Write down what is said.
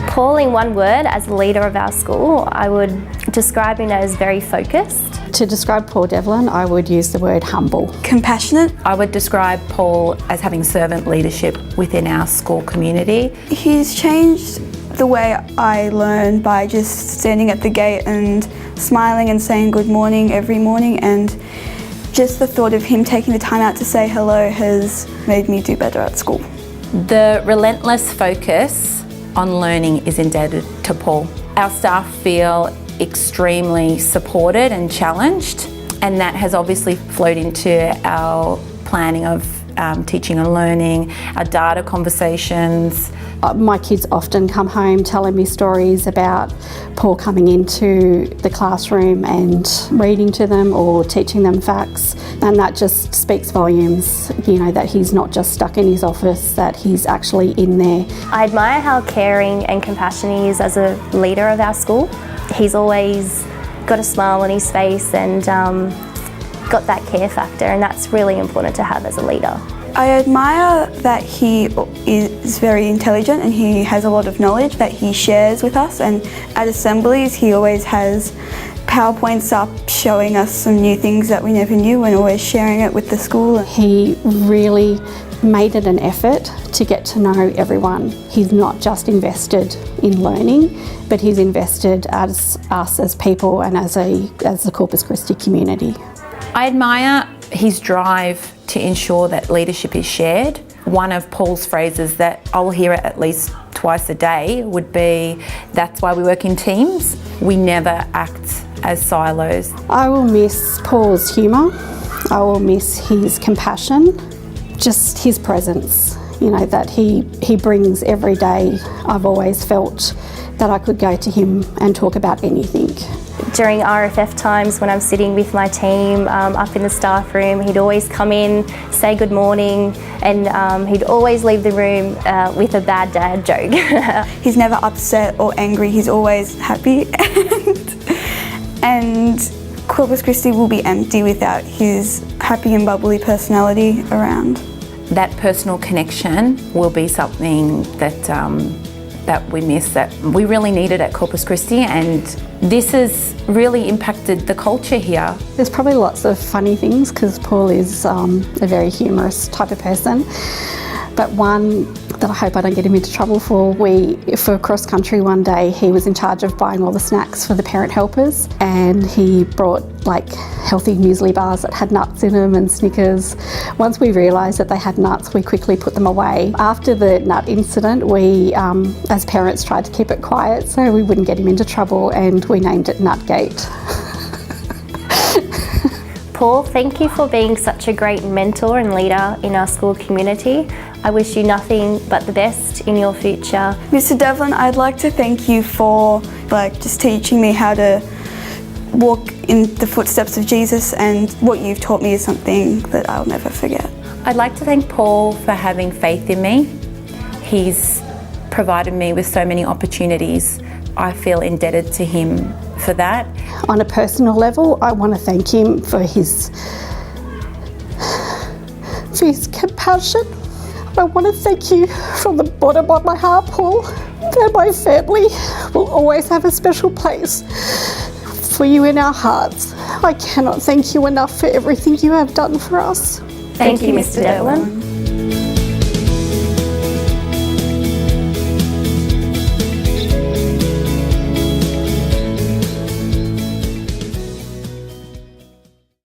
Paul, in one word, as the leader of our school, I would describe him as very focused. To describe Paul Devlin, I would use the word humble. Compassionate. I would describe Paul as having servant leadership within our school community. He's changed the way I learn by just standing at the gate and smiling and saying good morning every morning, and just the thought of him taking the time out to say hello has made me do better at school. The relentless focus on learning is indebted to Paul. Our staff feel extremely supported and challenged, and that has obviously flowed into our planning of teaching and learning, our data conversations. My kids often come home telling me stories about Paul coming into the classroom and reading to them or teaching them facts, and that just speaks volumes, you know, that he's not just stuck in his office, that he's actually in there. I admire how caring and compassionate he is as a leader of our school. He's always got a smile on his face and got that care factor, and that's really important to have as a leader. I admire that he is very intelligent and he has a lot of knowledge that he shares with us, and at assemblies he always has PowerPoints up showing us some new things that we never knew and always sharing it with the school. He really made it an effort to get to know everyone. He's not just invested in learning, but he's invested as us as people and as the Corpus Christi community. I admire his drive to ensure that leadership is shared. One of Paul's phrases that I'll hear it at least twice a day would be, "That's why we work in teams. We never act as silos." I will miss Paul's humour. I will miss his compassion, just his presence, you know, that he brings every day. I've always felt that I could go to him and talk about anything. During RFF times when I'm sitting with my team up in the staff room, he'd always come in, say good morning, and he'd always leave the room with a bad dad joke. He's never upset or angry, he's always happy. And Corpus Christi will be empty without his happy and bubbly personality around. That personal connection will be something that we miss, that we really needed at Corpus Christi, and this has really impacted the culture here. There's probably lots of funny things because Paul is a very humorous type of person, but one that I hope I don't get him into trouble for, for cross country one day, he was in charge of buying all the snacks for the parent helpers, and he brought like healthy muesli bars that had nuts in them and Snickers. Once we realised that they had nuts, we quickly put them away. After the nut incident, we as parents tried to keep it quiet so we wouldn't get him into trouble, and we named it Nutgate. Paul, thank you for being such a great mentor and leader in our school community. I wish you nothing but the best in your future. Mr. Devlin, I'd like to thank you for just teaching me how to walk in the footsteps of Jesus, and what you've taught me is something that I'll never forget. I'd like to thank Paul for having faith in me. He's provided me with so many opportunities. I feel indebted to him for that. On a personal level, I want to thank him for his compassion. I want to thank you from the bottom of my heart, Paul, that my family will always have a special place for you in our hearts. I cannot thank you enough for everything you have done for us. Thank you, Mr. Devlin.